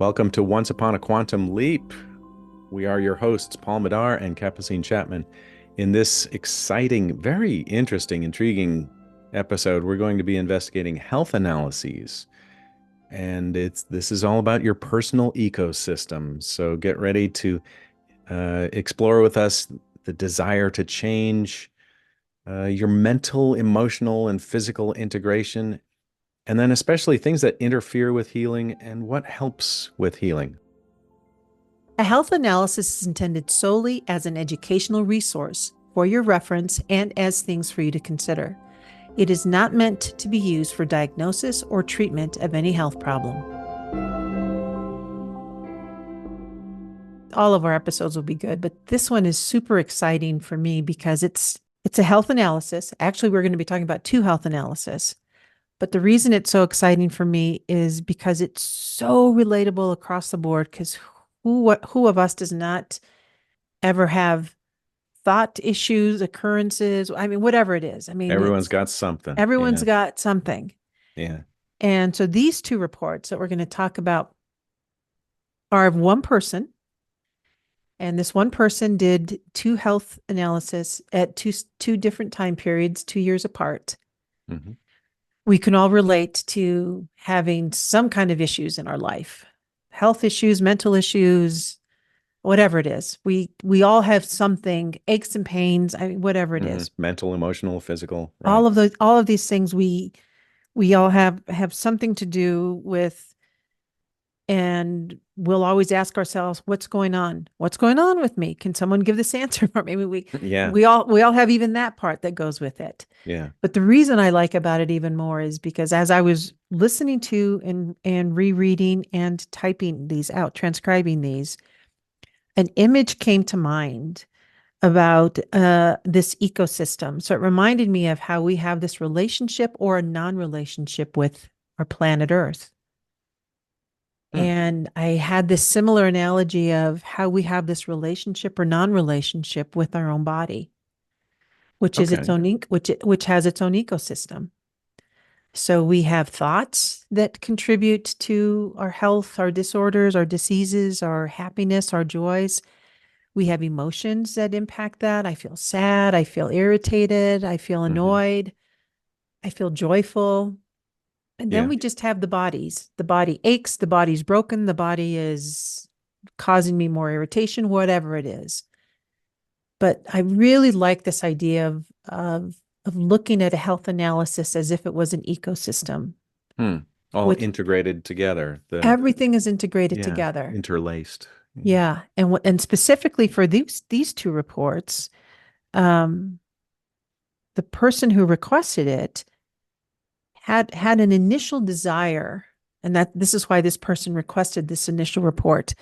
Welcome to Once Upon a Quantum Leap. We are your hosts, Paul Madar and Capucine Chapman. In this exciting, very interesting, intriguing episode, we're going to be investigating health analyses. And this is all about your personal ecosystem. So get ready to explore with us the desire to change your mental, emotional, and physical integration, and then especially things that interfere with healing and what helps with healing. A health analysis is intended solely as an educational resource for your reference and as things for you to consider. It is not meant to be used for diagnosis or treatment of any health problem. All of our episodes will be good, but this one is super exciting for me because it's a health analysis. Actually, we're going to be talking about two health analyses. But the reason it's so exciting for me is because it's so relatable across the board, because who of us does not ever have thought issues, occurrences? I mean, whatever it is. I mean, Everyone's got something. everyone's Yeah. got something. Yeah. And so these two reports that we're going to talk about are of one person. And this one person did two health analysis at two different time periods, 2 years apart. Mm-hmm. We can all relate to having some kind of issues in our life, health issues, mental issues, whatever it is. We all have something, aches and pains, whatever it is. Mental, emotional, physical, right? All of these things we all have something to do with, and we'll always ask ourselves, what's going on? What's going on with me? Can someone give this answer? Or maybe Yeah. we all have even that part that goes with it. Yeah. But the reason I like about it even more is because as I was listening to and rereading and typing these out, transcribing these, an image came to mind about this ecosystem. So it reminded me of how we have this relationship or a non-relationship with our planet Earth. Hmm. And I had this similar analogy of how we have this relationship or non-relationship with our own body, which is its Okay. own which has its own ecosystem. So we have thoughts that contribute to our health, our disorders, our diseases, our happiness, our joys. We have emotions that impact that. I feel sad. I feel irritated. I feel Mm-hmm. annoyed. I feel joyful. And then Yeah. we just have the bodies. The body aches. The body's broken. The body is causing me more irritation, whatever it is. But I really like this idea of looking at a health analysis as if it was an ecosystem, Hmm. All which integrated together. everything is integrated Yeah, together. interlaced. Yeah. Yeah, and specifically for these two reports, um, the person who requested it had an initial desire, and that this is why this person requested this initial report,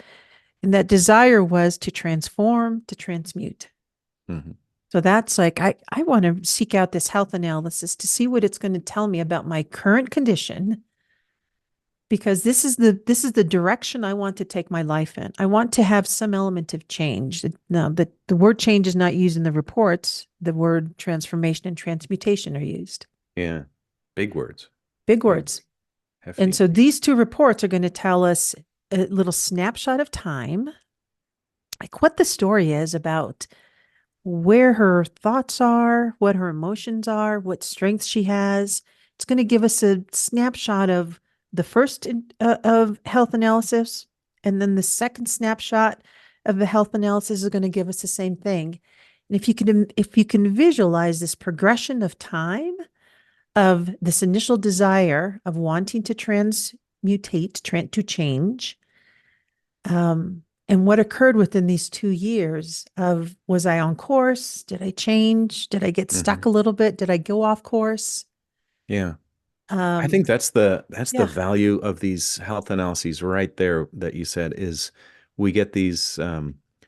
and that desire was to transform, to transmute. Mm-hmm. So that's like I want to seek out this health analysis to see what it's going to tell me about my current condition, because this is the direction I want to take my life in. I want to have some element of change. Now, the word change is not used in the reports. The word transformation and transmutation are used. Yeah. Big words. Big Big, words. And hefty. so these two reports are going to tell us a little snapshot of time, like what the story is about where her thoughts are, what her emotions are, what strengths she has. It's going to give us a snapshot of the first of health analysis, and then the second snapshot of the health analysis is going to give us the same thing. And if you can visualize this progression of time of this initial desire of wanting to transmutate, to change, and what occurred within these 2 years of, was I on course? Did I change? Did I get Mm-hmm. stuck a little bit? Did I go off course? Yeah. I think Um, that's the yeah. value of these health analyses right there that you said is we get these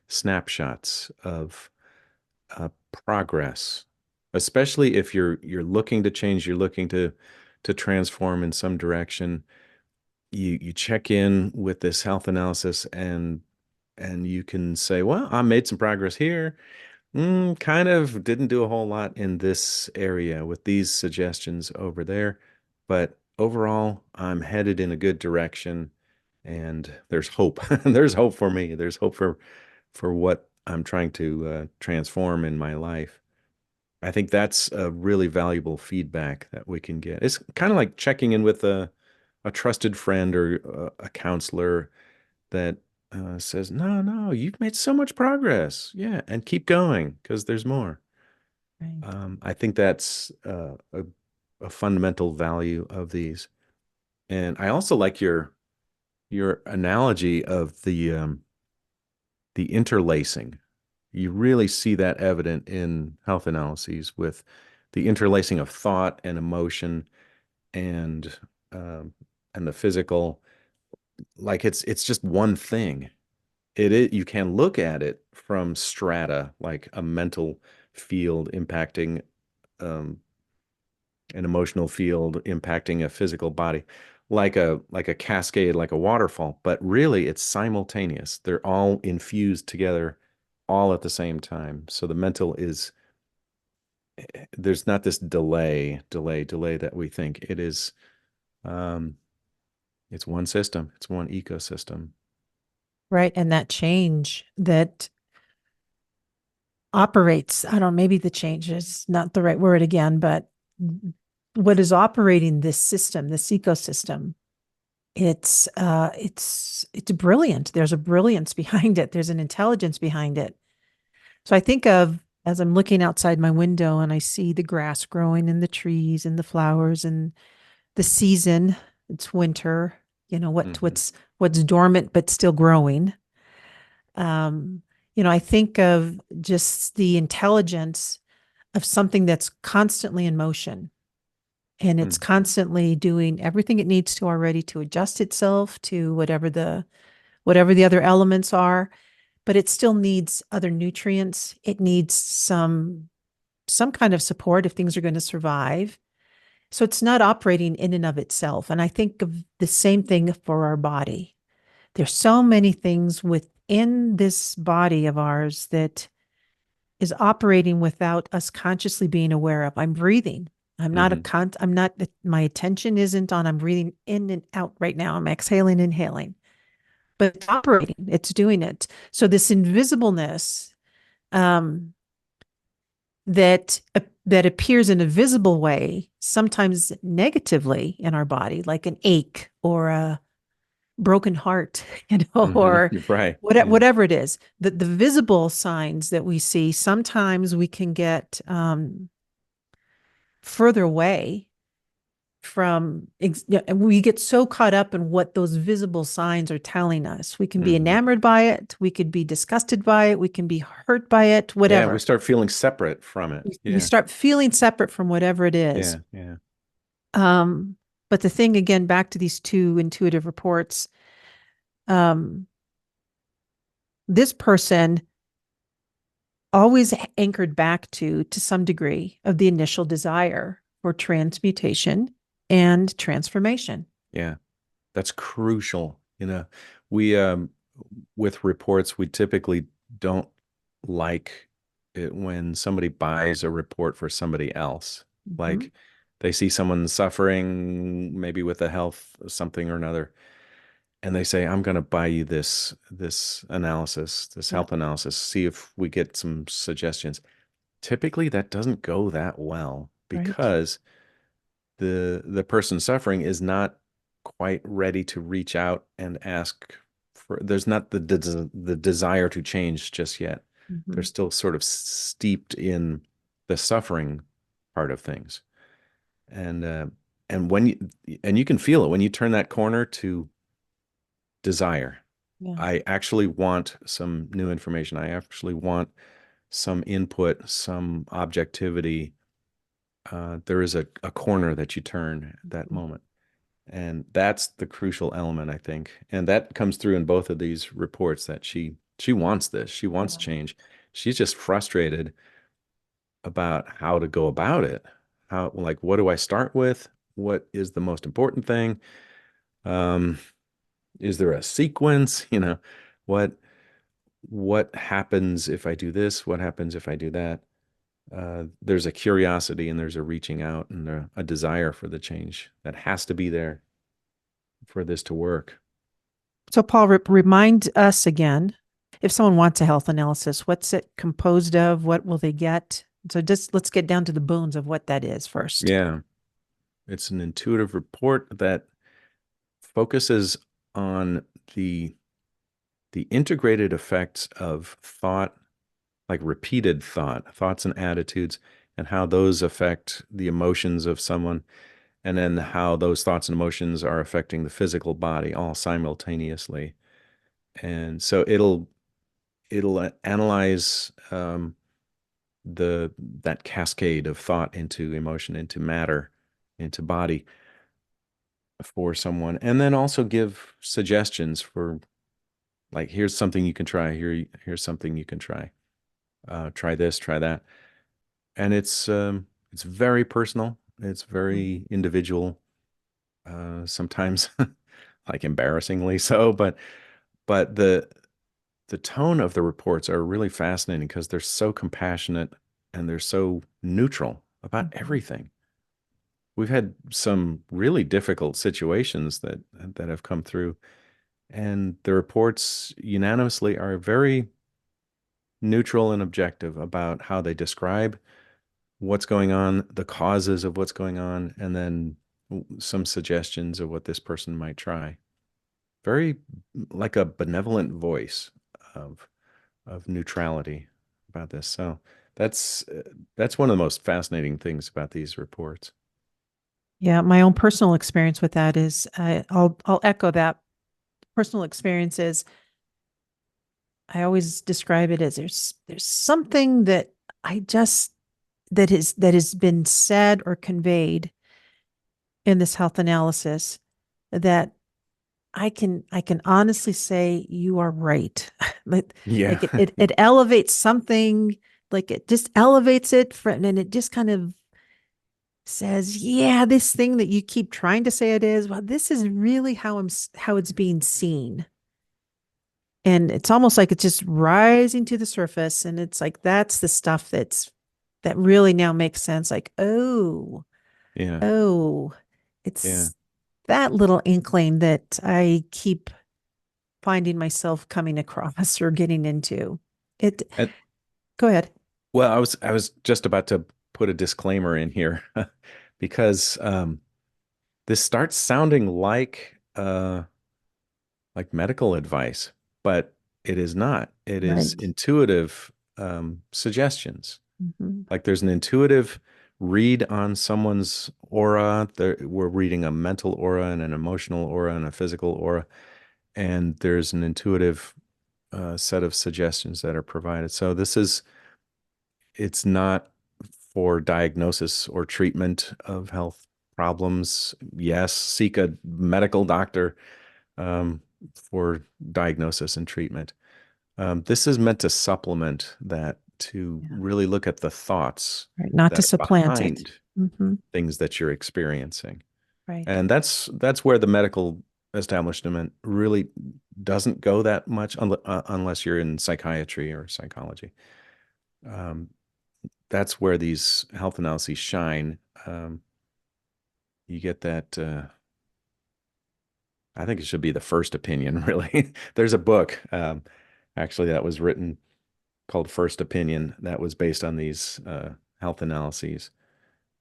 snapshots of progress, especially if you're looking to change, you're looking to transform in some direction. You check in with this health analysis and you can say, well, I made some progress here. Kind of didn't do a whole lot in this area with these suggestions over there, but overall, I'm headed in a good direction. and there's hope. There's hope for me. There's hope for what I'm trying to transform in my life. I think that's a really valuable feedback that we can get. It's kind of like checking in with a trusted friend or a counselor that says, "No, no, you've made so much progress. Yeah, and keep going because there's more." Right. I think that's a fundamental value of these. And I also like your analogy of the interlacing. You really see that evident in health analyses with the interlacing of thought and emotion and um, and the physical. Like it's just one thing. You can look at it from strata, like a mental field impacting um, an emotional field impacting a physical body, like a cascade, like a waterfall. But really, it's simultaneous. They're all infused together, all at the same time. So the mental is there's not this delay that we think. It is um, it's one system. It's one ecosystem. Right. And that change that operates, I don't know, maybe the change is not the right word again, but what is operating this system, this ecosystem, it's brilliant. There's a brilliance behind it. There's an intelligence behind it. So I think of as I'm looking outside my window and I see the grass growing and the trees and the flowers and the season, it's winter, Hmm. what's dormant but still growing. Um, I think of just the intelligence of something that's constantly in motion and it's Hmm. constantly doing everything it needs to already to adjust itself to whatever the other elements are, but it still needs other nutrients. It needs some kind of support if things are going to survive. So it's not operating in and of itself. And I think of the same thing for our body. There's so many things within this body of ours that is operating without us consciously being aware of. I'm breathing. Hmm. I'm not, my attention isn't on, I'm breathing in and out right now. I'm exhaling, inhaling, but it's operating, it's doing it. So this invisibleness, um, that appears in a visible way, sometimes negatively in our body, like an ache or a broken heart, Hmm. or Right. Yeah. whatever it is. The visible signs that we see, sometimes we can get further away from we get so caught up in what those visible signs are telling us. We can be Hmm. enamored by it, we could be disgusted by it, we can be hurt by it, Yeah, we whatever. start feeling separate from it. We Yeah. start feeling separate from whatever it is. Yeah. Yeah. Um, but the thing again, back to these two intuitive reports, um, this person always anchored back to some degree of the initial desire for transmutation and transformation. Yeah. That's crucial. We with reports, we typically don't like it when somebody buys a report for somebody else. Mhm. Like they see someone suffering, maybe with a health something or another, and they say, "I'm going to buy you this analysis, this Yeah, health analysis, see if we get some suggestions." Typically, that doesn't go that well right. because the person suffering is not quite ready to reach out and ask for there's not the desire to change just yet. They're Mhm. still sort of steeped in the suffering part of things. And when you can feel it when you turn that corner to desire. Yeah. I actually want some new information. I actually want some input, some objectivity. There is a corner that you turn at that Mhm. moment. And that's the crucial element, I think. And that comes through in both of these reports that she wants this. She wants Yeah. change. She's just frustrated about how to go about it. How, like, what do I start with? What is the most important thing? Um, is there a sequence? What what happens if I do this? What happens if I do that? There's a curiosity and there's a reaching out and a desire for the change that has to be there for this to work. So, Paul, remind us again, if someone wants a health analysis, what's it composed of? What will they get? So, just let's get down to the bones of what that is first. Yeah, it's an intuitive report that focuses on the integrated effects of thought, like repeated thoughts and attitudes, and how those affect the emotions of someone, and then how those thoughts and emotions are affecting the physical body all simultaneously. And so it'll analyze the that cascade of thought into emotion, into matter, into body for someone, and then also give suggestions for, like, here's something you can try, here's something you can try, try this, try that. And it's very personal, it's very individual, sometimes like embarrassingly so, but the tone of the reports are really fascinating because they're so compassionate and they're so neutral about Mhm. everything. We've had some really difficult situations that have come through, and the reports unanimously are very neutral and objective about how they describe what's going on, the causes of what's going on, and then some suggestions of what this person might try. Very like a benevolent voice of neutrality about this. So that's that's one of the most fascinating things about these reports. Yeah, my own personal experience with that is I'll echo that. Personal experiences, I always describe it as there's something that I just that has been said or conveyed in this health analysis that I can honestly say you are right. Like Yeah. it elevates something, like it just elevates it and it just kind of says, yeah, this thing that you keep trying to say it is, well, this is really how it's being seen. And it's almost like it's just rising to the surface. And it's like that's the stuff that really now makes sense. Like, Yeah. oh, Yeah. it's that little inkling that I keep finding myself coming across or getting into. It And, Go ahead. well, I was just about to put a disclaimer in here because this starts sounding like medical advice, but it is not. It is Right. intuitive suggestions. Mhm. Like there's an intuitive read on someone's aura. We're reading a mental aura and an emotional aura and a physical aura, and there's an intuitive set of suggestions that are provided. So it's not for diagnosis or treatment of health problems. Yes, seek a medical doctor um, for diagnosis and treatment. This is meant to supplement that, to Yeah. really look at the thoughts Right. Not to that are supplant it. behind Hmm. things that you're experiencing. Right. And that's where the medical establishment really doesn't go that much unless you're in psychiatry or psychology. Um, that's where these health analyses shine. You get that. I think it should be the first opinion, really. There's a book, actually, that was written called First Opinion that was based on these health analyses,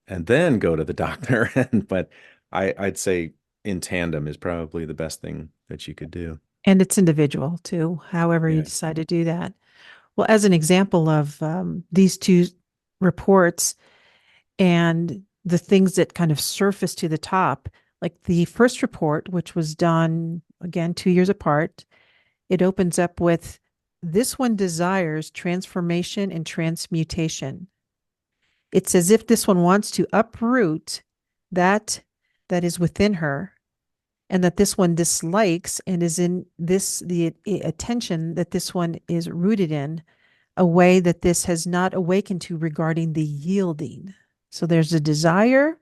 and then go to the doctor. But I'd say in tandem is probably the best thing that you could do. And it's individual too, however you Yeah. decide to do that. Well, as an example of these two reports and the things that kind of surface to the top, like the first report, which was done again 2 years apart, it opens up with this one desires transformation and transmutation. It's as if this one wants to uproot that that is within her, and that this one dislikes and is in this the attention that this one is rooted in a way that this has not awakened to regarding the yielding. So there's a desire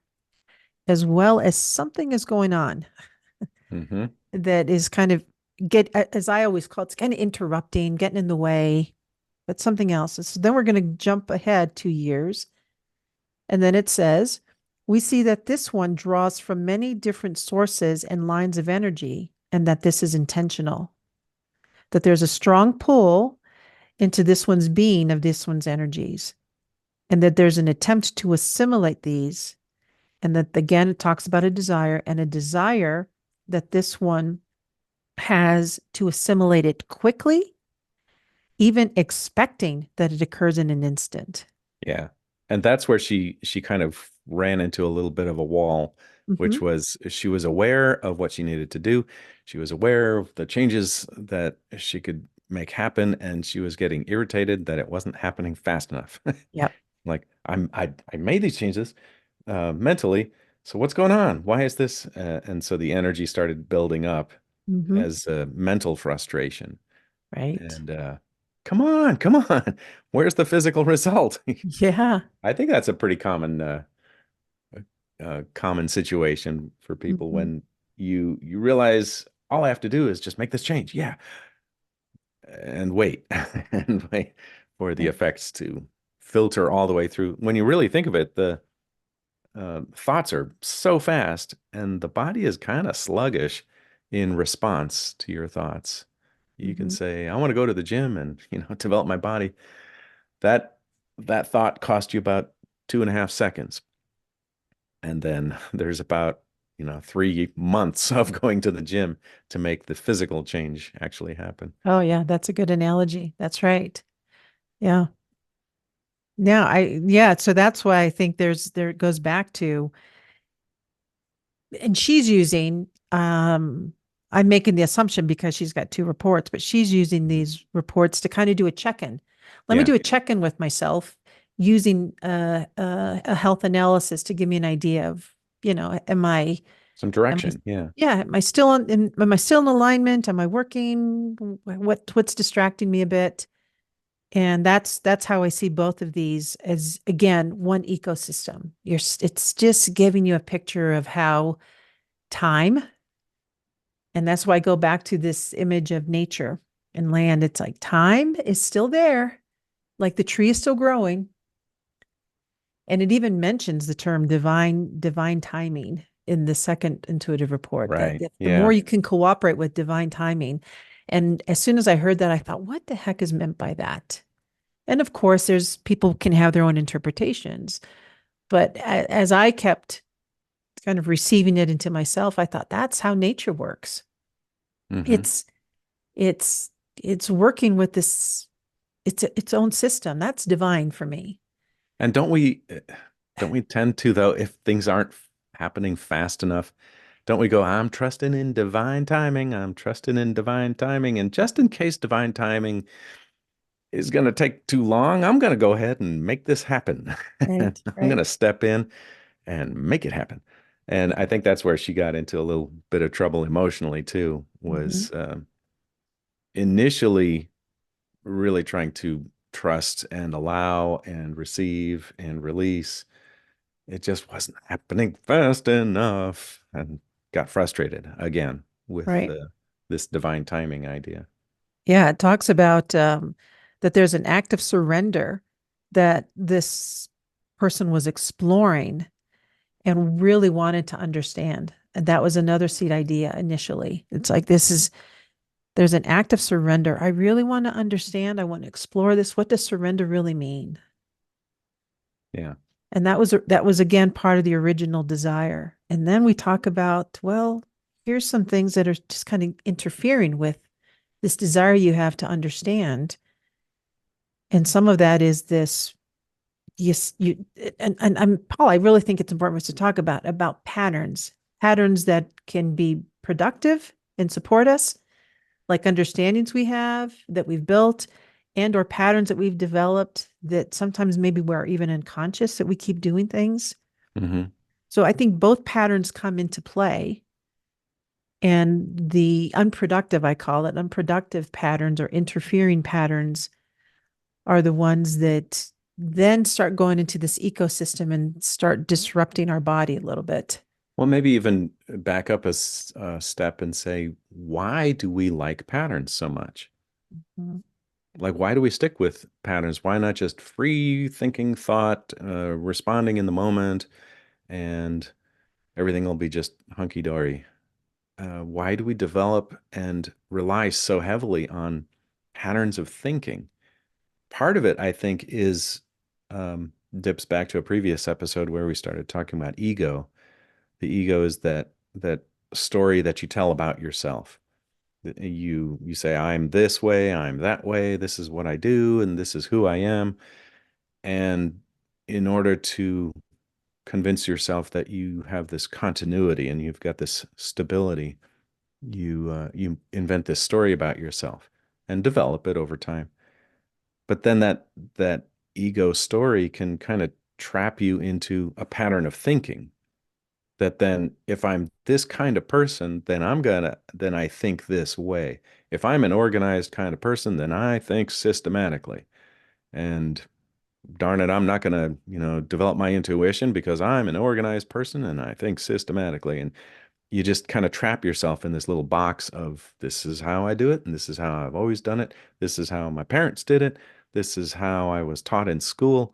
as well as something is going on Hmm. that is kind of get as I always call it, it's kind of interrupting, getting in the way, but something else. So then we're going to jump ahead 2 years. And then it says, we see that this one draws from many different sources and lines of energy, and that this is intentional, that there's a strong pull into this one's being of this one's energies, and that there's an attempt to assimilate these. And that again, it talks about a desire and a desire that this one has to assimilate it quickly, even expecting that it occurs in an instant. Yeah. And that's where she kind of ran into a little bit of a wall, which Mm-hmm. was she was aware of what she needed to do. She was aware of the changes that she could make happen, and she was getting irritated that it wasn't happening fast enough. Yep. Like I made these changes mentally. So what's going on? Why is this? And so the energy started building up Mm-hmm. as mental frustration. Right. And come on, come on. Where's the physical result? Yeah. I think that's a pretty common situation for people Mm-hmm. when you realize all I have to do is just make this change. Yeah, and wait and wait for the Right. effects to filter all the way through. When you really think of it, the thoughts are so fast, and the body is kind of sluggish in response to your thoughts. You can Mm-hmm. say, "I want to go to the gym and develop my body." That that thought cost you about 2.5 seconds, and then there's about 3 months of going to the gym to make the physical change actually happen. Oh, yeah, that's a good analogy. That's right. Yeah. Yeah, so that's why I think there it goes back to, and she's using, I'm making the assumption because she's got two reports, but she's using Mhm. these reports to kind of do a check-in. Let me Yeah, do a check-in with myself using a health analysis to give me an idea of, some am I, direction. Yeah. yeah, am I still in alignment? Am I working? What's distracting me a bit? And that's how I see both of these as, again, one ecosystem. It's just giving you a picture of how time, and that's why I go back to this image of nature and land. It's like time is still there, like the tree is still growing. And it even mentions the term divine timing in the second intuitive report, that Right. the more Yeah. you can cooperate with divine timing. And as soon as I heard that, I thought, what the heck is meant by that? And of course, there's people can have their own interpretations. But as I kept kind of receiving it into myself, I thought that's how nature works. Hmm. It's it's it's working with this, its own system. That's divine for me. And don't we tend to, though, if things aren't happening fast enough, don't we go, I'm trusting in divine timing, I'm trusting in divine timing, and just in case divine timing is going to take too long, I'm going to go ahead and make this happen. I'm Right, going right. to step in and make it happen. And I think that's where she got into a little bit of trouble emotionally too, Mm-hmm. was initially really trying to trust and allow and receive and release. It just wasn't happening fast enough, and got frustrated again with Right. this divine timing idea. Yeah, it talks about that there's an act of surrender that this person was exploring and really wanted to understand. And that was another seed idea initially. It's like, there's an act of surrender. I really want to understand. I want to explore this. What does surrender really mean? Yeah. And that was again part of the original desire. And then we talk about, well, here's some things that are just kind of interfering with this desire you have to understand. And some of that is this, yes, and I'm Paul, I really think it's important for us to talk about patterns that can be productive and support us, like understandings we have that we've built, and or patterns that we've developed that sometimes maybe we're even unconscious that we keep doing things. Hmm. So I think both patterns come into play. And the unproductive, I call it unproductive patterns or interfering patterns, are the ones that then start going into this ecosystem and start disrupting our body a little bit. Well, maybe even back up a step and say, why do we like patterns so much? Mhm. Like, why do we stick with patterns? Why not just free thinking thought, responding in the moment, and everything will be just hunky dory? why do we develop and rely so heavily on patterns of thinking? Part of it, I think, is dips back to a previous episode where we started talking about ego. The ego is that story that you tell about yourself. You say, I'm this way, I'm that way, this is what I do, and this is who I am. And in order to convince yourself that you have this continuity and you've got this stability, you invent this story about yourself and develop it over time. But then that ego story can kind of trap you into a pattern of thinking that then if I'm this kind of person, then I think this way. If I'm an organized kind of person, then I think systematically. And darn it, I'm not going to, develop my intuition because I'm an organized person and I think systematically. And you just kind of trap yourself in this little box of this is how I do it, and this is how I've always done it. This is how my parents did it. This is how I was taught in school.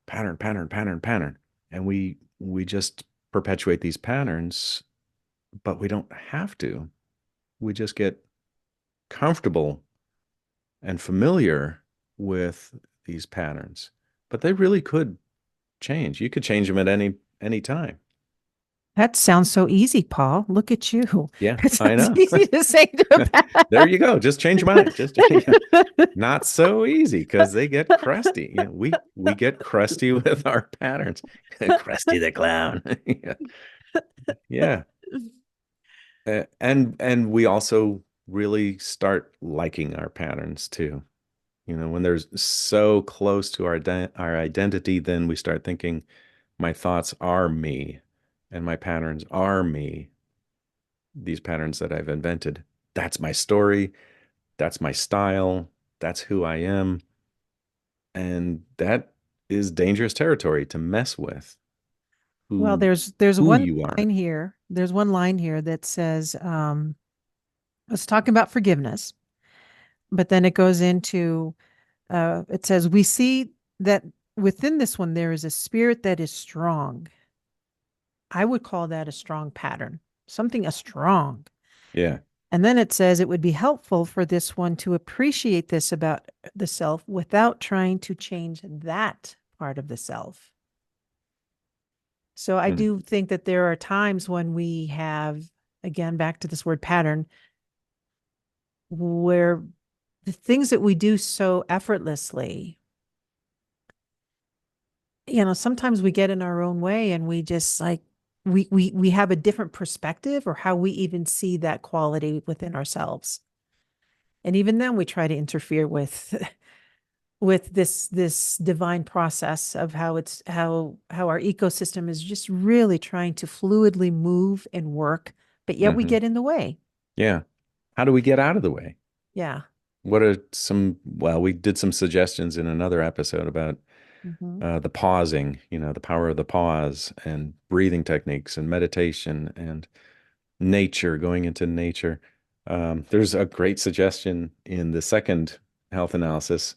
Pattern, pattern, pattern, pattern. And we just perpetuate these patterns, but we don't have to. We just get comfortable and familiar with these patterns. But they really could change. You could change them at any time. That sounds so easy, Paul. Look at you. Yeah, It I sounds know. easy to say to a There you go. Just change your mind. Just not so easy because they get crusty. We get crusty with our patterns. Krusty the clown. Yeah. Yeah. And we also really start liking our patterns too. When they're so close to our identity, then we start thinking my thoughts are me and my patterns are me. These patterns that I've invented. That's my story. That's my style. That's who I am. And that is dangerous territory to mess with Well, who there's who one you are. line here. There's one line here that says, let's talk about forgiveness, but then it goes into, it says, we see that within this one, there is a spirit that is strong. I would call that a strong pattern, something a strong. Yeah. And then it says it would be helpful for this one to appreciate this about the self without trying to change that part of the self. So I Mm. do think that there are times when we have, again, back to this word pattern, where the things that we do so effortlessly, sometimes we get in our own way and we just like, we have a different perspective or how we even see that quality within ourselves. And even then we try to interfere with with this divine process of how our ecosystem is just really trying to fluidly move and work, but yet we Hmm. get in the way. Yeah. How do we get out of the way? Yeah. What are well, we did some suggestions in another episode about Hmm. the pausing, the power of the pause and breathing techniques and meditation and nature, going into nature. There's a great suggestion in the second health analysis.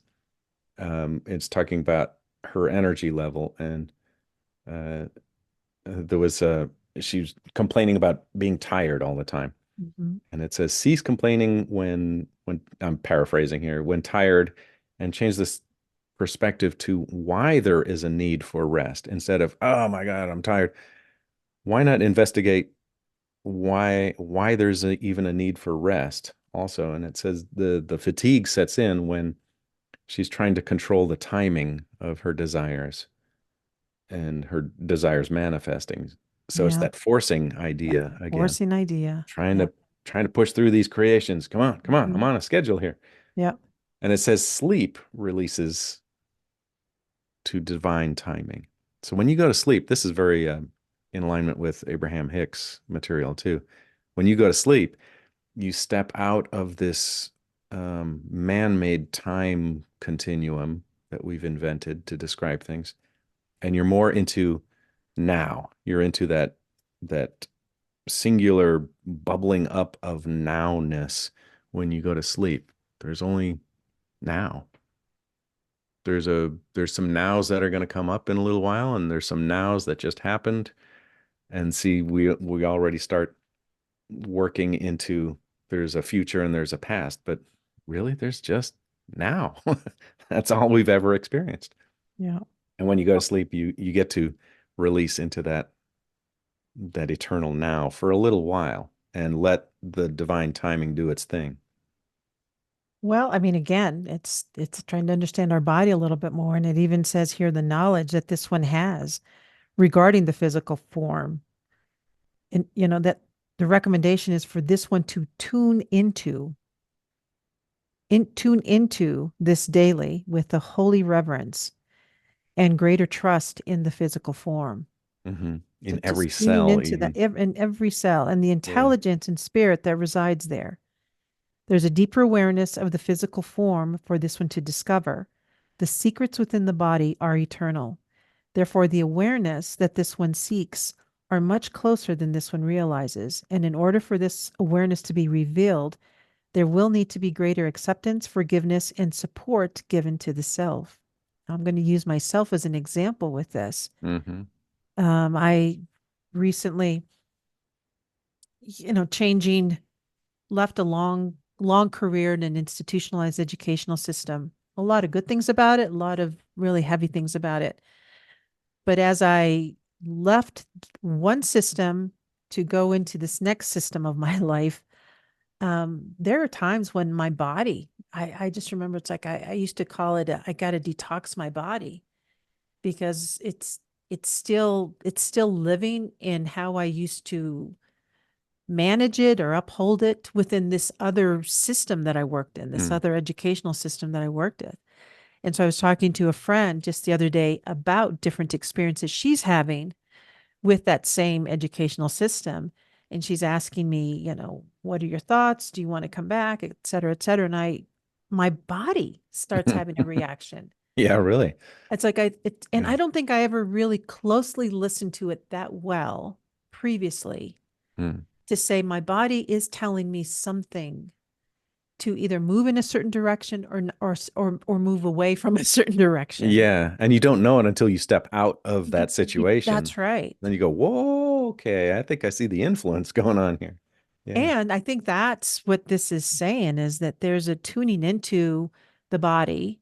It's talking about her energy level, and uh, there was she was complaining about being tired all the time. Hmm. And it says, cease complaining when I'm paraphrasing here, when tired, and change this perspective to why there is a need for rest instead of, oh my God, I'm tired. Why not investigate why there's even a need for rest also? And it says the fatigue sets in when she's trying to control the timing of her desires and her desires manifesting. So it's Yeah. that forcing idea again, Forcing idea. trying Yep. to trying to push through these creations. Come on, come on, I'm Mhm. on a schedule here. Yep. And it says sleep releases to divine timing. So when you go to sleep, this is very in alignment with Abraham Hicks material too. When you go to sleep, you step out of this man-made time continuum that we've invented to describe things, and you're more into now. You're into that singular bubbling up of nowness when you go to sleep. There's only now. There's some nows that are going to come up in a little while, and there's some nows that just happened. And see, we already start working into there's a future and there's a past, but really there's just now. That's all we've ever experienced. Yeah. And when you go to sleep, you get to release into that eternal now for a little while and let the divine timing do its thing. Well, I mean, again, it's trying to understand our body a little bit more, and it even says here the knowledge that this one has regarding the physical form, and that the recommendation is for this one to tune into this daily with the holy reverence and greater trust in the physical form. Mm-hmm. So In every just tuning cell, into that even. in every cell and the Yeah. intelligence and spirit that resides there. There's a deeper awareness of the physical form for this one to discover. The secrets within the body are eternal. Therefore, the awareness that this one seeks are much closer than this one realizes. And in order for this awareness to be revealed, there will need to be greater acceptance, forgiveness, and support given to the self. I'm going to use myself as an example with this. Mm-hmm. I recently, changing, left a long career in an institutionalized educational system. A lot of good things about it, a lot of really heavy things about it. But as I left one system to go into this next system of my life, there are times when my body, I just remember it's like I used to call it, I got to detox my body because it's still living in how I used to manage it or uphold it within this other system that I worked in, this Mm. other educational system that I worked in. And so I was talking to a friend just the other day about different experiences she's having with that same educational system. And she's asking me, what are your thoughts? Do you want to come back, et cetera, et cetera? And my body starts having a reaction. Yeah, really. It's like and Yeah. I don't think I ever really closely listened to it that well previously Mm. to say my body is telling me something to either move in a certain direction or move away from a certain direction. Yeah. And you don't know it until you step out of that situation. That's right. Then you go, whoa, okay, I think I see the influence going on here. Yeah. And I think that's what this is saying is that there's a tuning into the body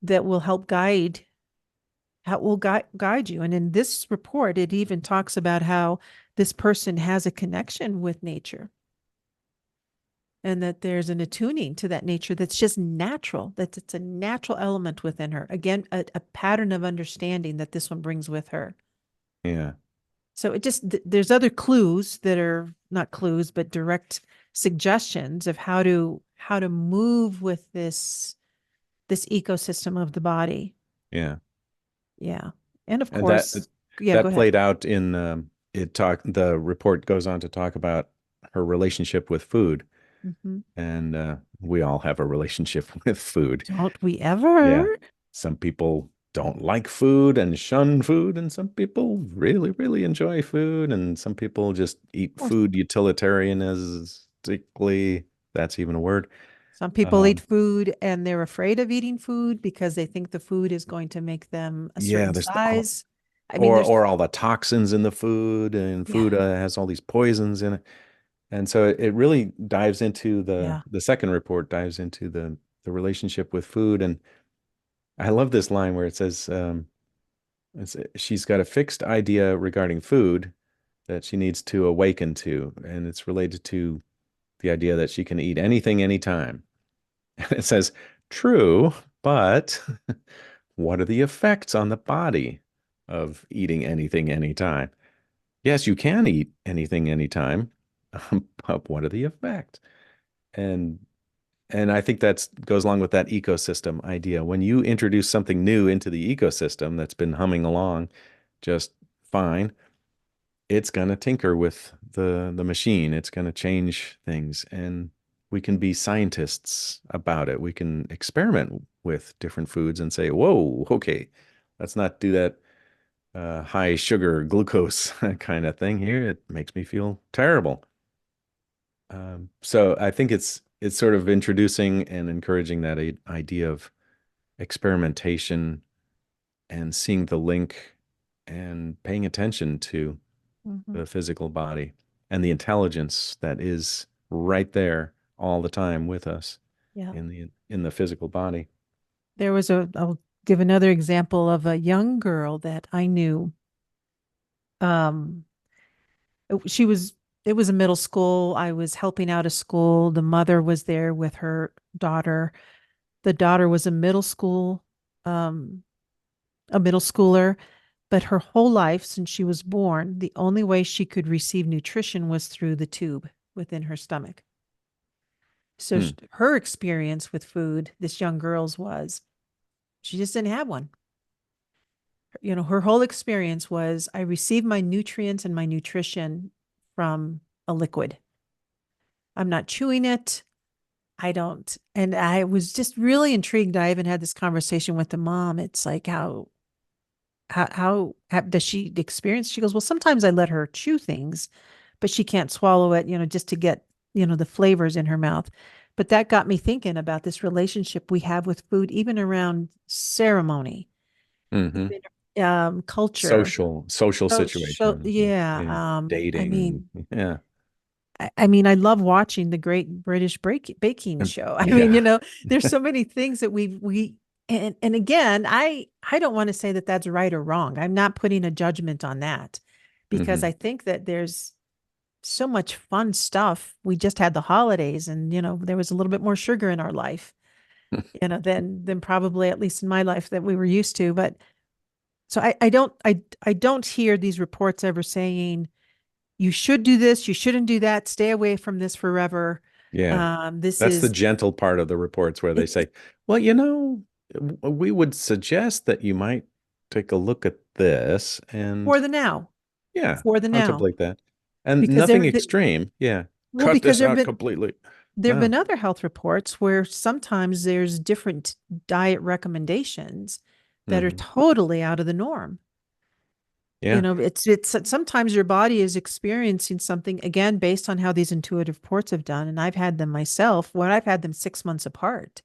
that will help guide you. And in this report, it even talks about how this person has a connection with nature and that there's an attuning to that nature that's just natural, that it's a natural element within her. Again, a pattern of understanding that this one brings with her. Yeah. So there's other clues that are not clues, but direct suggestions of how to move with this ecosystem of the body. Yeah. Yeah. And of And that course, yeah, go that ahead. played out in the report goes on to talk about her relationship with food. Hmm. And we all have a relationship with food. Don't we ever? Yeah. Some people don't like food and shun food, and some people really, really enjoy food, and some people just eat Or food utilitarianistically. That's even a word. some people eat Um, food and they're afraid of eating food because they think the food is going to make them a yeah, certain there's size. I mean, or all the toxins in the food, and yeah, food has all these poisons in it. And so it really dives into yeah. the second report dives into the relationship with food. And I love this line where it says, she's got a fixed idea regarding food that she needs to awaken to, and it's related to the idea that she can eat anything anytime. And it says, true, but what are the effects on the body of eating anything anytime? Yes, you can eat anything anytime, but what are the effects? And I think that goes along with that ecosystem idea. When you introduce something new into the ecosystem that's been humming along just fine, it's going to tinker with the machine. It's going to change things, and we can be scientists about it. We can experiment with different foods and say, "Whoa, okay, let's not do that high sugar glucose kind of thing here. It makes me feel terrible." So I think it's sort of introducing and encouraging that idea of experimentation and seeing the link and paying attention to Mhm. the physical body. and the intelligence that is right there all the time with us Yeah. in the physical body. I'll give another example of a young girl that I knew. Um, she was, it was a middle school. I was helping out a school. The mother was there with her daughter. The daughter was um, a middle schooler, but her whole life since she was born, the only way she could receive nutrition was through the tube within her stomach. So Hmm. her experience with food, this young girl's was she just didn't have one. Her whole experience was I receive my nutrients and my nutrition from a liquid. I'm not chewing it. I don't. And I was just really intrigued. I even had this conversation with the mom. It's like how does she experience? She goes, well, sometimes I let her chew things, but she can't swallow it, just to get, the flavors in her mouth. But that got me thinking about this relationship we have with food, even around ceremony, Hmm. even culture. Social So situations, yeah, yeah, dating, yeah, I mean, I love watching the Great British Baking Show. I mean, yeah. there's so many things that we and again, I don't want to say that that's right or wrong. I'm not putting a judgment on that because Hmm. I think that there's so much fun stuff. We just had the holidays, and there was a little bit more sugar in our life, than probably at least in my life that we were used to. But so I don't hear these reports ever saying you should do this, you shouldn't do that, stay away from this forever. Yeah. This That's the is gentle part of the reports where they it say, well, we would suggest that you might take a look at this for and, the now, yeah, for the now, contemplate that. And because nothing extreme. Yeah. well, Cut because this out completely. there've No. been other health reports where sometimes there's different diet recommendations that are Hmm. totally out of the norm. Yeah. It's sometimes your body is experiencing something again based on how these intuitive reports have done, and I've had them myself when I've had them 6 months apart.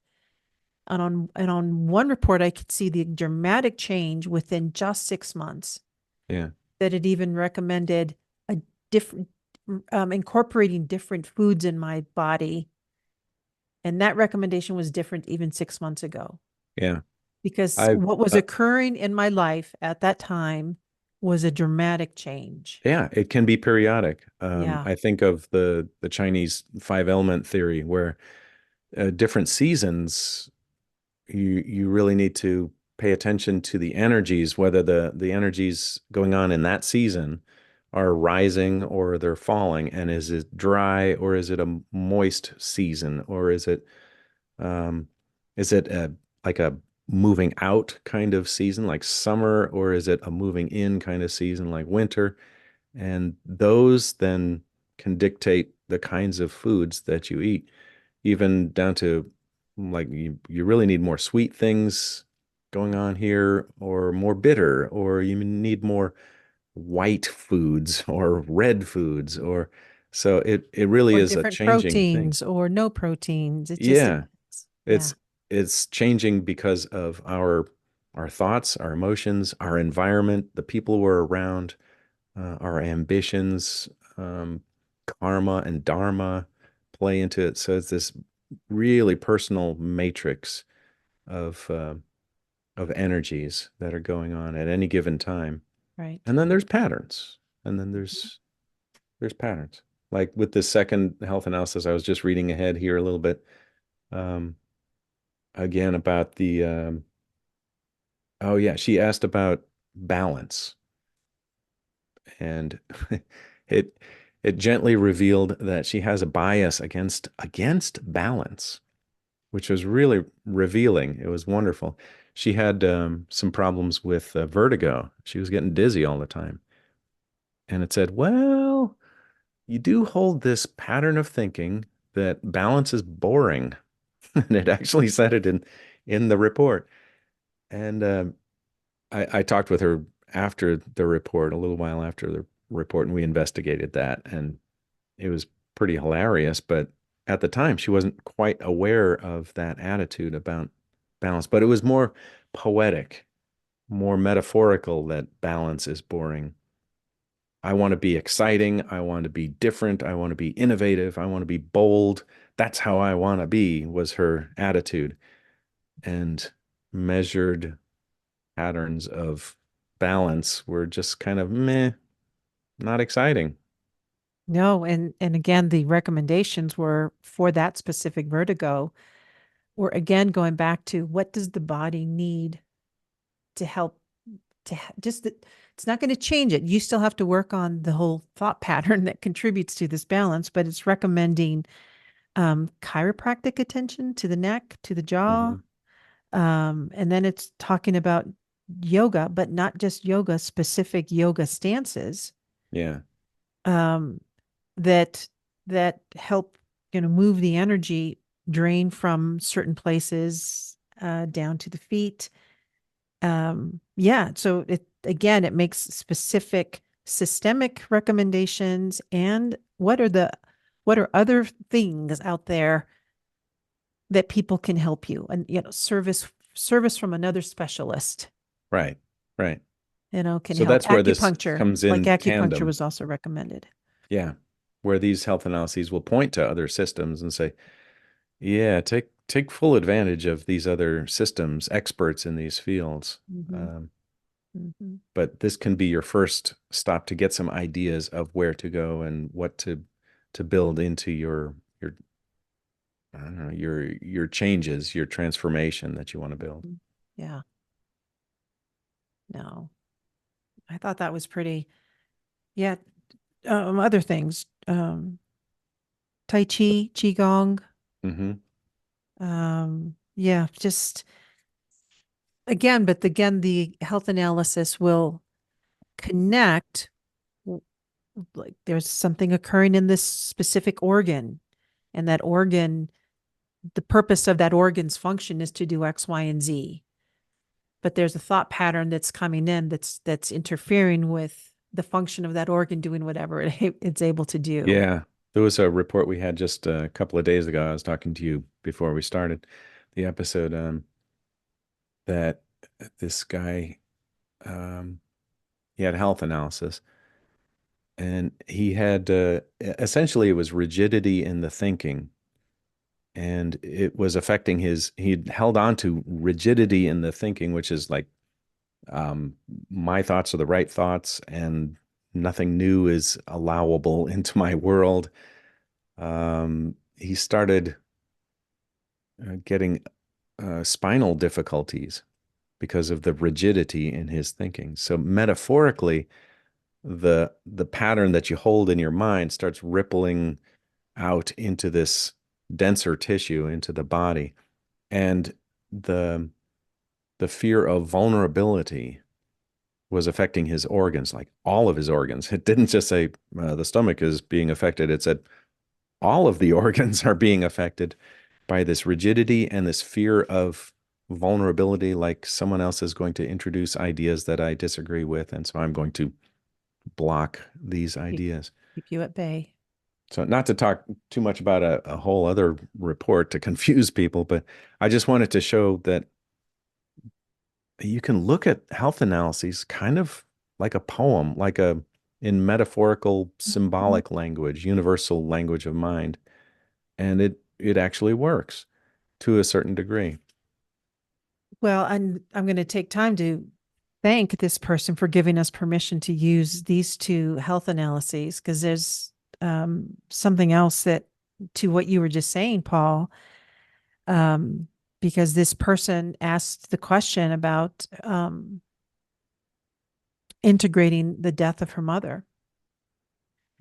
And on one report, I could see the dramatic change within just 6 months Yeah. that it even recommended a different incorporating different foods in my body. And that recommendation was different even 6 months ago Yeah. because I, what was uh, occurring in my life at that time was a dramatic change. yeah, it can be periodic. Yeah. I think of the Chinese five element theory where different seasons you really need to pay attention to the energies, whether the energies going on in that season are rising or they're falling, and is it dry or is it a moist season, or um, is it like a moving out kind of season like summer, or is it a moving in kind of season like winter? And those then can dictate the kinds of foods that you eat, even down to like you really need more sweet things going on here, or more bitter, or you need more white foods or red foods, or so it really Or is a different changing thing. proteins or no proteins. It just Yeah, depends. Yeah. it's it's changing because of our thoughts, our emotions, our environment, the people we're around, our ambitions, um, karma and dharma play into it. So it's this really personal matrix of uh, of energies that are going on at any given time. Right. And then there's patterns. And then there's patterns. Like with the second health analysis, I was just reading ahead here a little bit. Um, again about the oh yeah, she asked about balance, and it it gently revealed that she has a bias against balance, which was really revealing. It was wonderful. She had some problems with vertigo. She was getting dizzy all the time. And it said, well, you do hold this pattern of thinking that balance is boring. And it actually said it in the report. And I talked with her after the report, a little while after the report, and we investigated that. And it was pretty hilarious. But at the time, she wasn't quite aware of that attitude about balance. But it was more poetic, more metaphorical that balance is boring. I want to be exciting. I want to be different. I want to be innovative. I want to be bold. That's how I want to be, was her attitude. And measured patterns of balance were just kind of meh, not exciting. No, and again, the recommendations were for that specific vertigo. We're again going back to what does the body need to help just that it's not going to change it. You still have to work on the whole thought pattern that contributes to this balance, but it's recommending chiropractic attention to the neck, to the jaw. Hmm. And then it's talking about yoga, but not just yoga, specific yoga stances Yeah. um, that that help move the energy drain from certain places down to the feet. Yeah, so it makes specific systemic recommendations and what are other things out there that people can help you, and service from another specialist, Right. Right. can So help. that's where this Acupuncture, comes like in acupuncture tandem. was also recommended. Yeah. Where these health analyses will point to other systems and say, yeah, take full advantage of these other systems, experts in these fields. Hmm. Um, Hmm. but this can be your first stop to get some ideas of where to go and what to build into your I don't know, your changes, your transformation that you want to build. Yeah, no, I thought that was pretty. Yeah, other things, Tai Chi, Qigong. Hmm. Yeah, just again, but again, the health analysis will connect, like there's something occurring in this specific organ, and that organ, the purpose of that organ's function is to do X, Y, and Z. But there's a thought pattern that's coming in that's interfering with the function of that organ doing whatever it's able to do. Yeah, there was a report we had just a couple of days ago. I was talking to you before we started the episode, that this guy, um, he had health analysis, and he had essentially it was rigidity in the thinking, and it was affecting he'd held on to rigidity in the thinking, which is like, um, my thoughts are the right thoughts, and nothing new is allowable into my world. He started getting spinal difficulties because of the rigidity in his thinking. So metaphorically, the pattern that you hold in your mind starts rippling out into this denser tissue, into the body, and the the fear of vulnerability was affecting his organs, like all of his organs. It didn't just say the stomach is being affected. It said all of the organs are being affected by this rigidity and this fear of vulnerability, like someone else is going to introduce ideas that I disagree with, and so I'm going to block these Keep, ideas. keep you at bay. So, not to talk too much about a whole other report to confuse people, but I just wanted to show that you can look at health analyses kind of like a poem, like a in metaphorical, Mhm. symbolic language, universal language of mind, and it actually works to a certain degree. Well, I'm going to take time to thank this person for giving us permission to use these two health analyses, because there's something else that to what you were just saying, Paul, um, because this person asked the question about integrating the death of her mother.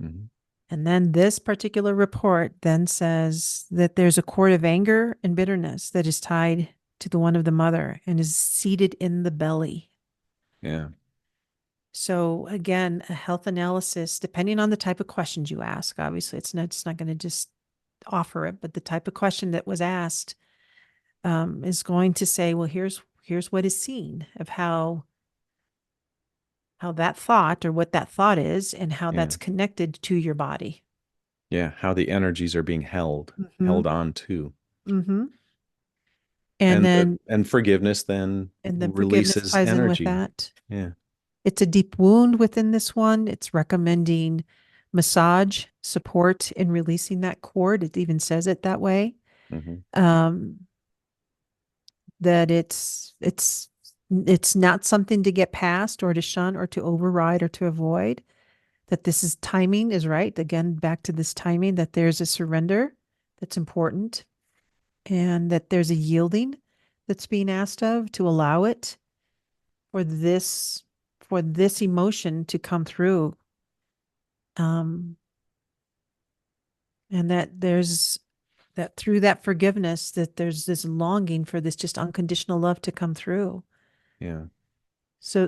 Mhm. And then this particular report then says that there's a cord of anger and bitterness that is tied to the one of the mother and is seated in the belly. Yeah, So again, a health analysis, depending on the type of questions you ask, obviously it's not going to just offer it, but the type of question that was asked is going to say, well, here's what is seen of how that thought or what that thought is and how yeah, that's connected to your body. yeah. How the energies are being Mm-hmm. held on to, Mm-hmm. And then and forgiveness then forgiveness releases ties in with energy. that. Yeah, It's a deep wound within this one. It's recommending massage support in releasing that cord. It even says it that way. Hmm. Um, that it's not something to get past or to shun or to override or to avoid. That this is timing is right. Again, back to this timing, that there's a surrender that's important and that there's a yielding that's being asked of to allow it for this emotion to come through. Um, and that there's that through that forgiveness, that there's this longing for this just unconditional love to come through. Yeah. So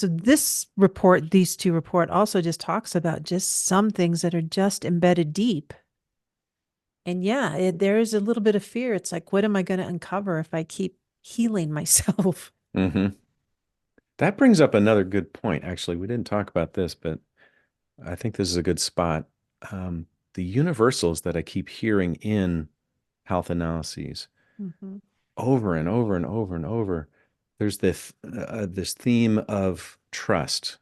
this report, these two report also just talks about just some things that are just embedded deep. And yeah, there is a little bit of fear. It's like, what am I going to uncover if I keep healing myself? Hmm. That brings up another good point. Actually, we didn't talk about this, but I think this is a good spot. The universals that I keep hearing in health analyses Mm-hmm. over and over and over and over, there's this theme of trust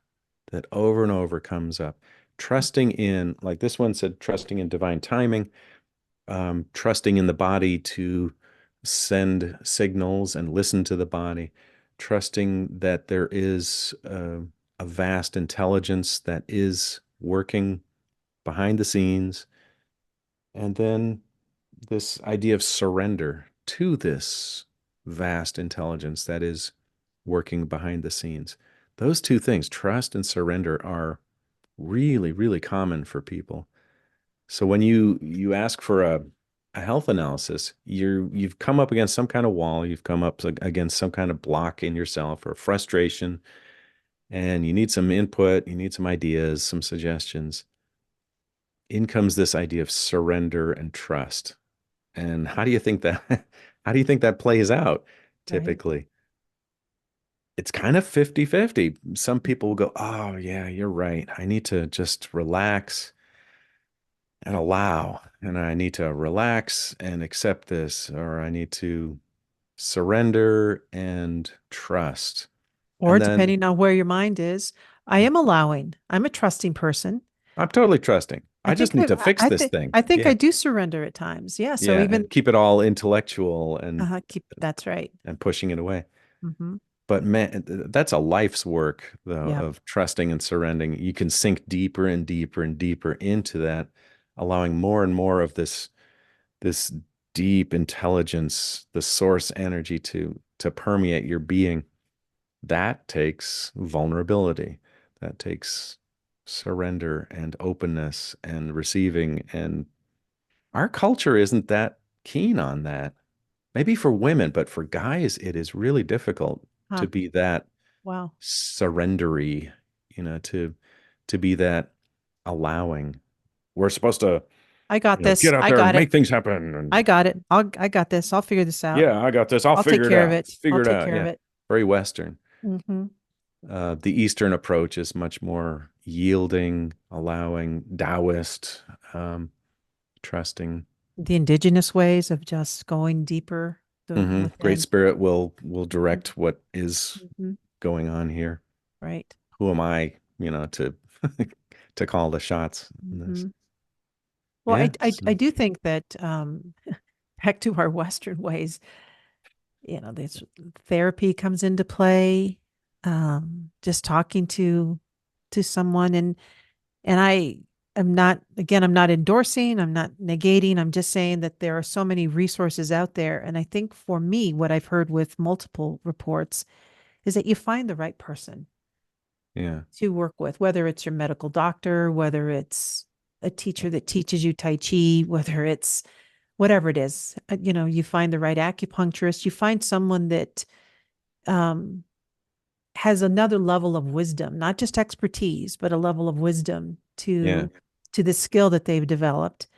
that over and over comes up. Trusting in, like this one said, trusting in divine timing, trusting in the body to send signals and listen to the body, trusting that there is a vast intelligence that is working behind the scenes, and then this idea of surrender to this vast intelligence that is working behind the scenes. Those two things, trust and surrender, are really, really common for people. So when you ask for a health analysis, you've come up against some kind of wall, you've come up against some kind of block in yourself or frustration, and you need some input, you need some ideas, some suggestions. In comes this idea of surrender and trust. And how do you think that how do you think that plays out Right. typically? It's kind of 50-50. Some people will go, "Oh, yeah, you're right. I need to just relax and allow, and I need to relax and accept this, or I need to surrender and trust." Or And then depending on where your mind is, I am allowing. I'm a trusting person. I'm totally trusting. I I just think need to fix this thing. I think I Yeah. do surrender at times. Yeah. So Yeah. even And keep it all intellectual keep that's right. and pushing it away. Mm-hmm. But man, that's a life's work, though, Yep. of trusting and surrendering. You can sink deeper and deeper and deeper into that, allowing more and more of this deep intelligence, the source energy to permeate your being. That takes vulnerability. That takes surrender and openness and receiving. And our culture isn't that keen on that. Maybe for women, but for guys, it is really difficult to Huh. be that Wow. surrendery, to be that allowing. We're supposed to, I got this. get out I there and got it. make things happen. And I got it. I got this. I'll figure this out. yeah, I got this. I'll I'll take figure it care of out. it. I'll Figure it take out. care of Yeah. it. Very Western. Mm-hmm. The Eastern approach is much more yielding, allowing, Taoist, trusting. The indigenous ways of just going deeper Great within. Spirit will Mhm. direct what is Mhm. going on here. Right. Who am I, to to call the shots in this? Hmm. Well, Yeah. I So, do think that back to our Western ways, this therapy comes into play. Just talking to someone, and I am not, again, I'm not endorsing, I'm not negating, I'm just saying that there are so many resources out there. And I think for me, what I've heard with multiple reports is that you find the right person yeah. to work with, whether it's your medical doctor, whether it's a teacher that teaches you Tai Chi, whether it's whatever it is, you find the right acupuncturist, you find someone that um, has another level of wisdom, not just expertise, but a level of wisdom Yeah. to the skill that they've developed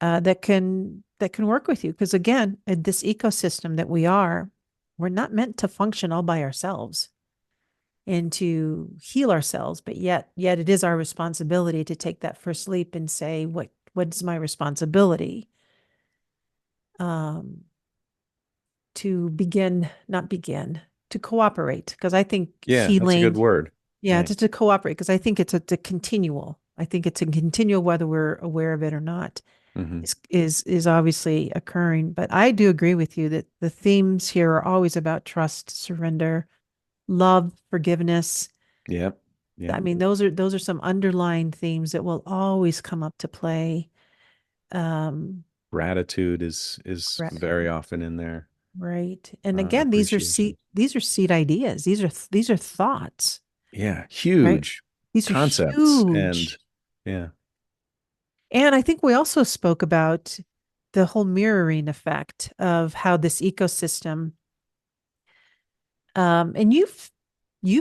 that can work with you. Because again, in this ecosystem that we're not meant to function all by ourselves and to heal ourselves, but yet it is our responsibility to take that first leap and say, what's my responsibility? Um, to begin, not begin, to cooperate. Because I think Yeah. That's a good healing, word. Yeah, Right. to cooperate, because I think it's a continual. I think it's a continual whether we're aware of it or not Hmm. is obviously occurring. But I do agree with you that the themes here are always about trust, surrender, love, forgiveness. Yep. I Yep. mean, those are some underlying themes that will always come up to play. Um, Gratitude is very gratitude, often in there. right? And again, Appreciation. these are seed ideas. These are thoughts, Yeah. right? Huge These are concepts. And huge. yeah. And I think we also spoke about the whole mirroring effect of how this ecosystem, and you've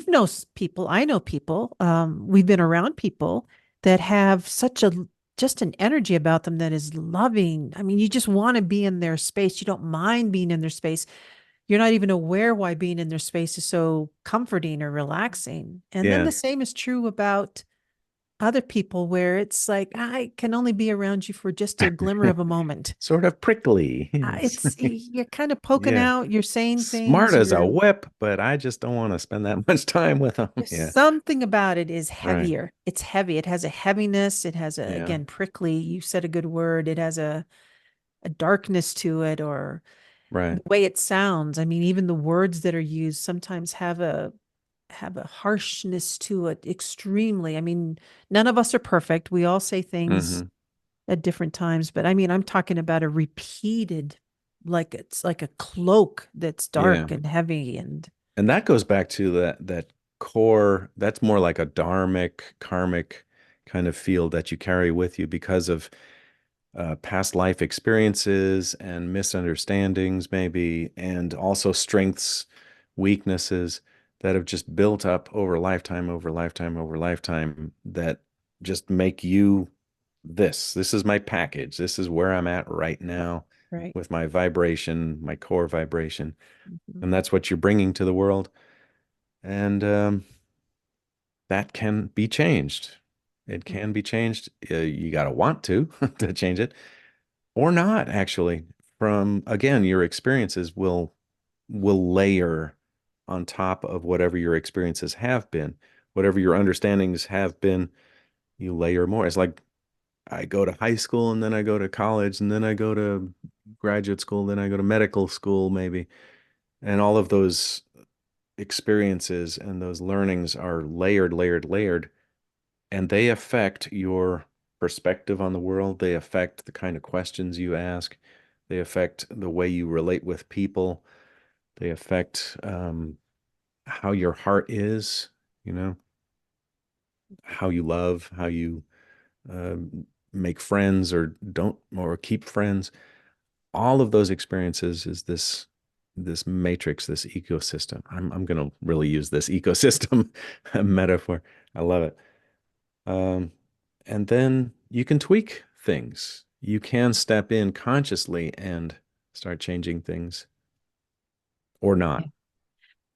know people, I know people, we've been around people that have such a just an energy about them that is loving. I mean, you just want to be in their space. You don't mind being in their space. You're not even aware why being in their space is so comforting or relaxing. And then Yeah. the same is true about other people where it's like, I can only be around you for just a glimmer of a moment. Sort of prickly. Yes. It's you're kind of poking Yeah. out, you're saying Smart things, as a you're whip, but I just don't want to spend that much time with them. there's Yeah. something about it is Right. heavier. It's heavy. It has a heaviness. It has a, Yeah. again, prickly. You said a good word. It has a darkness to it, or Right. the way it sounds. I mean, even the words that are used sometimes have a harshness to it extremely. I mean, none of us are perfect. We all say things Hmm. at different times, but I mean, I'm talking about a repeated, like it's like a cloak that's Yeah. dark and heavy and And that goes back to that core, that's more like a dharmic, karmic kind of field that you carry with you because of past life experiences and misunderstandings, maybe, and also strengths, weaknesses that have just built up over lifetime, over lifetime, over lifetime that just make you this. This is my package. This is where I'm at right now right. with my vibration, my core vibration. Mhm. And that's what you're bringing to the world. And that can be changed. It can be changed. You got to want to to change it or not, actually. From again, your experiences will layer on top of whatever your experiences have been, whatever your understandings have been, you layer more. It's like I go to high school and then I go to college and then I go to graduate school, then I go to medical school, maybe. And all of those experiences and those learnings are layered, layered, layered, and they affect your perspective on the world. They affect the kind of questions you ask. They affect the way you relate with people. They affect how your heart is, you know, how you love, how you make friends or don't, or keep friends. All of those experiences is this matrix, this ecosystem. I'm going to really use this ecosystem metaphor. I love it. Um, and then you can tweak things. You can step in consciously and start changing things or not. Yeah.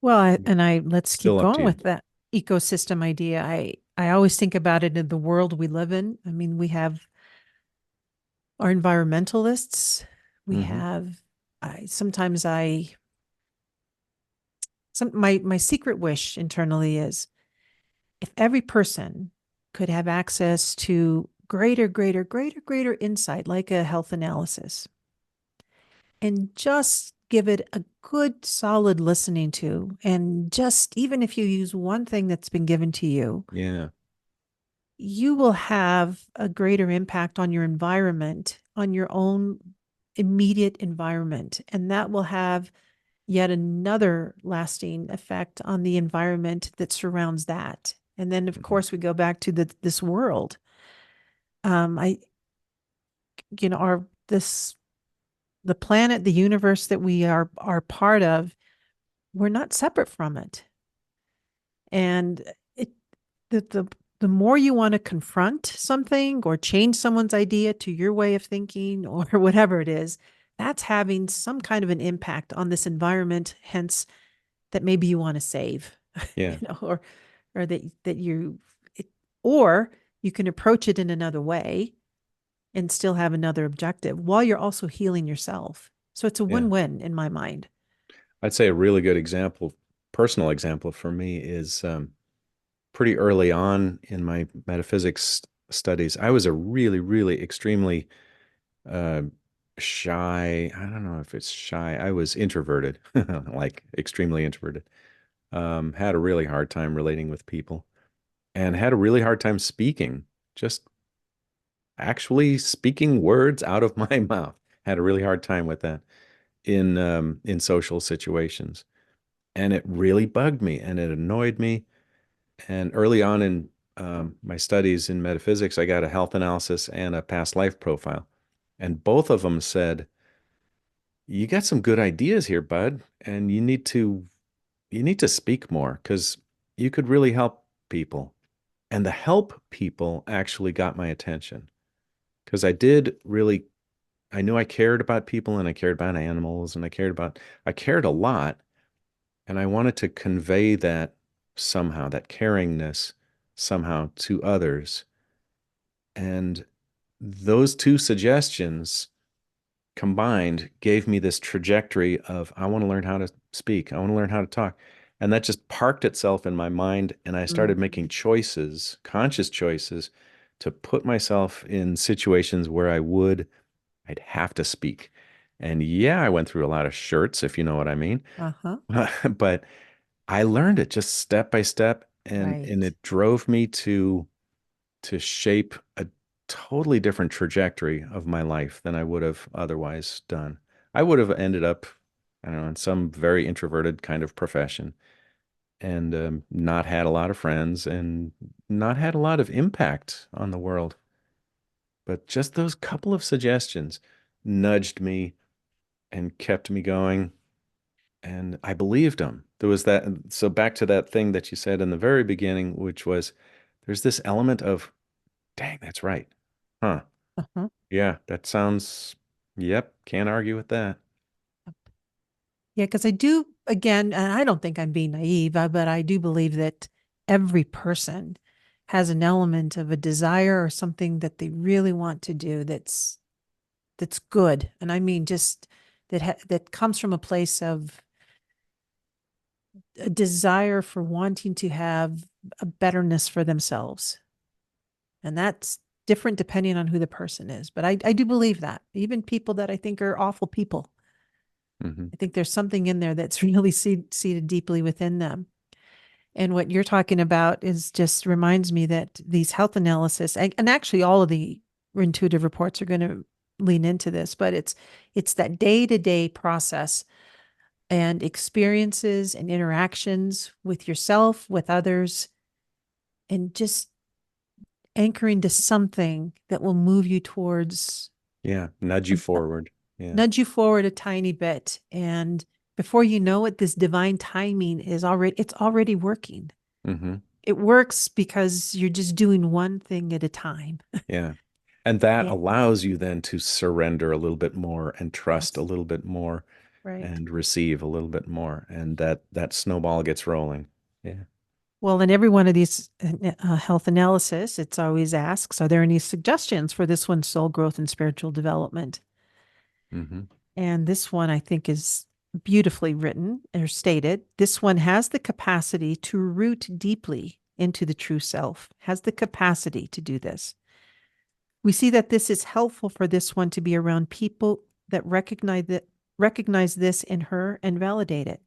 Well, I let's keep Still up to going you. with that ecosystem idea. I always think about it in the world we live in. I mean, we have our environmentalists. We Hmm. have I sometimes I some my secret wish internally is if every person could have access to greater insight, like a health analysis, and just give it a good, solid listening to, and just even if you use one thing that's been given to you, Yeah. you will have a greater impact on your environment, on your own immediate environment. And that will have yet another lasting effect on the environment that surrounds that. And then, of Mhm. course, we go back to this world. I, our this the planet, the universe that we are part of. We're not separate from it, and it the more you want to confront something or change someone's idea to your way of thinking or whatever it is, that's having some kind of an impact on this environment. Hence, that maybe you want to save, Yeah. or that it, or you can approach it in another way and still have another objective while you're also healing yourself. So it's a Yeah. win-win in my mind. I'd say a really good example, personal example for me is pretty early on in my metaphysics studies. I was a really, really extremely uh, shy. I don't know if it's shy. I was introverted, like extremely introverted. Had a really hard time relating with people and had a really hard time speaking, just actually speaking words out of my mouth. Had a really hard time with that in social situations. And it really bugged me and it annoyed me. And early on in my studies in metaphysics, I got a health analysis and a past life profile. And both of them said, you got some good ideas here, bud, and you need to speak more because you could really help people. And the help people actually got my attention because I knew I cared about people and I cared about animals and I cared a lot. And I wanted to convey that somehow, that caringness somehow to others. And those two suggestions combined gave me this trajectory of I want to learn how to speak. I want to learn how to talk. And that just parked itself in my mind. And I started making Mhm. choices, conscious choices, to put myself in situations where I'd have to speak. And yeah, I went through a lot of shirts, if you know what I mean. Uh-huh. But I learned it just step by step, and Right. it drove me to shape a totally different trajectory of my life than I would have otherwise done. I would have ended up, I don't know, in some very introverted kind of profession and not had a lot of friends and not had a lot of impact on the world. But just those couple of suggestions nudged me and kept me going. And I believed them. There was that. So back to that thing that you said in the very beginning, which was there's this element of, dang, that's right. Huh. Uh-huh. Yeah, that sounds, yep, can't argue with that. Yeah, because I do, again, and I don't think I'm being naive, but I do believe that every person has an element of a desire or something that they really want to do that's good. And I mean just that comes from a place of a desire for wanting to have a betterness for themselves. And that's different depending on who the person is. But I do believe that. Even people that I think are awful people, Hmm. I think there's something in there that's really seated deeply within them. And what you're talking about is just reminds me that these health analysis, and actually all of the intuitive reports are going to lean into this, but it's that day-to-day process and experiences and interactions with yourself, with others, and just anchoring to something that will move you towards Yeah, nudge you a, forward. Yeah. nudge you forward a tiny bit. And before you know it, this divine timing it's already working. Hmm. It works because you're just doing one thing at a time. Yeah. And that Yeah. allows you then to surrender a little bit more and trust a Yes. little bit more Right. and receive a little bit more. And that snowball gets rolling. Yeah. Well, in every one of these health analysis, it's always asks, are there any suggestions for this one's soul growth and spiritual development? Hmm. And this one I think is beautifully written or stated. This one has the capacity to root deeply into the true self, has the capacity to do this. We see that this is helpful for this one to be around people that recognize this in her and validate it.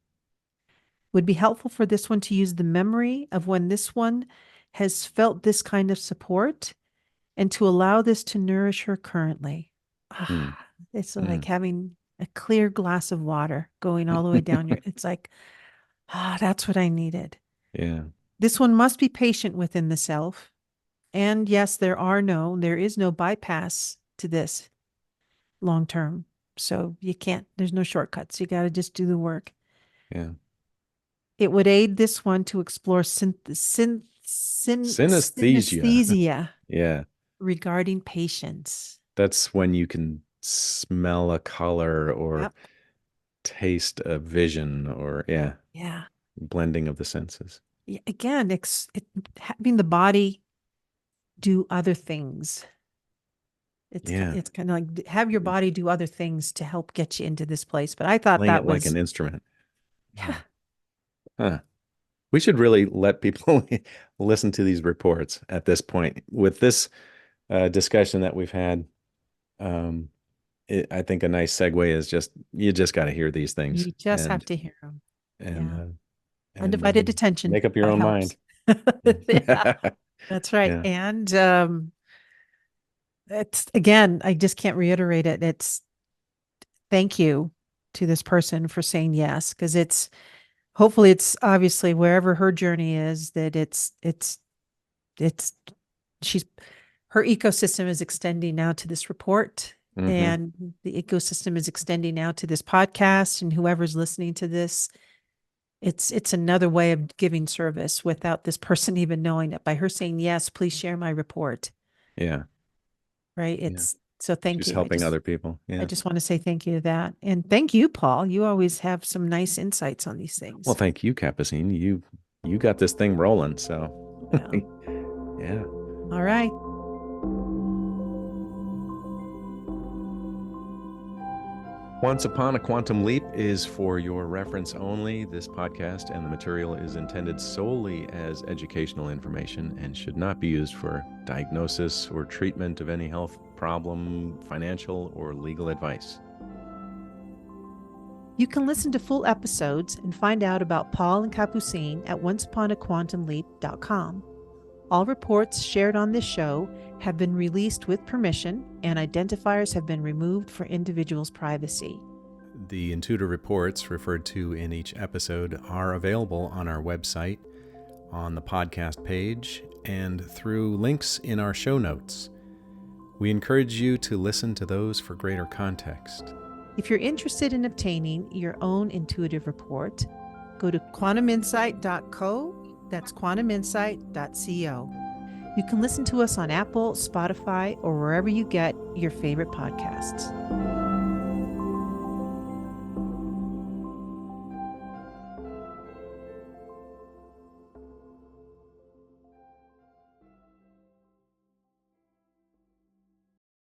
Would be helpful for this one to use the memory of when this one has felt this kind of support and to allow this to nourish her currently. Mm. Ah, it's like Mm. having a clear glass of water going all the way down your, it's like, that's what I needed. Yeah. This one must be patient within the self. And yes, there is no bypass to this long term. So there's no shortcuts. You got to just do the work. Yeah. It would aid this one to explore Synesthesia. synesthesia Yeah. regarding patience. That's when you can smell a color or Yep. taste a vision or, yeah, Yeah. blending of the senses. Again, having the body do other things. Yeah. It's kind of like have your body do other things to help get you into this place. But I thought Playing that it like was, an instrument. yeah, Yeah. Huh. We should really let people listen to these reports at this point. With this discussion that we've had, I think a nice segue is you just got to hear these things You just have to hear them. and Yeah. uh, Undivided attention. make up your That own helps. mind. Yeah, that's right. Yeah. And it's again, I just can't reiterate it. It's thank you to this person for saying yes, because it's hopefully it's obviously wherever her journey is that it's she's her ecosystem is extending now to this report, Hmm. and the ecosystem is extending now to this podcast, and whoever's listening to this, it's another way of giving service without this person even knowing it. By her saying yes, please share my report. Yeah. Right. Yeah. It's so thank Just you. helping other people. I Yeah. just want to say thank you to that. And thank you, Paul. You always have some nice insights on these Well, things. thank you, Capucine. You got this thing rolling, so Yeah. yeah. All right. Once Upon a Quantum Leap is for your reference only. This podcast and the material is intended solely as educational information and should not be used for diagnosis or treatment of any health problem, financial, or legal advice. You can listen to full episodes and find out about Paul and Capucine at onceuponaquantumleap.com. All reports shared on this show have been released with permission, and identifiers have been removed for individuals' privacy. The Intuitive reports referred to in each episode are available on our website, on the podcast page, and through links in our show notes. We encourage you to listen to those for greater context. If you're interested in obtaining your own intuitive report, go to quantuminsight.co. That's quantuminsight.co. You can listen to us on Apple, Spotify, or wherever you get your favorite podcasts.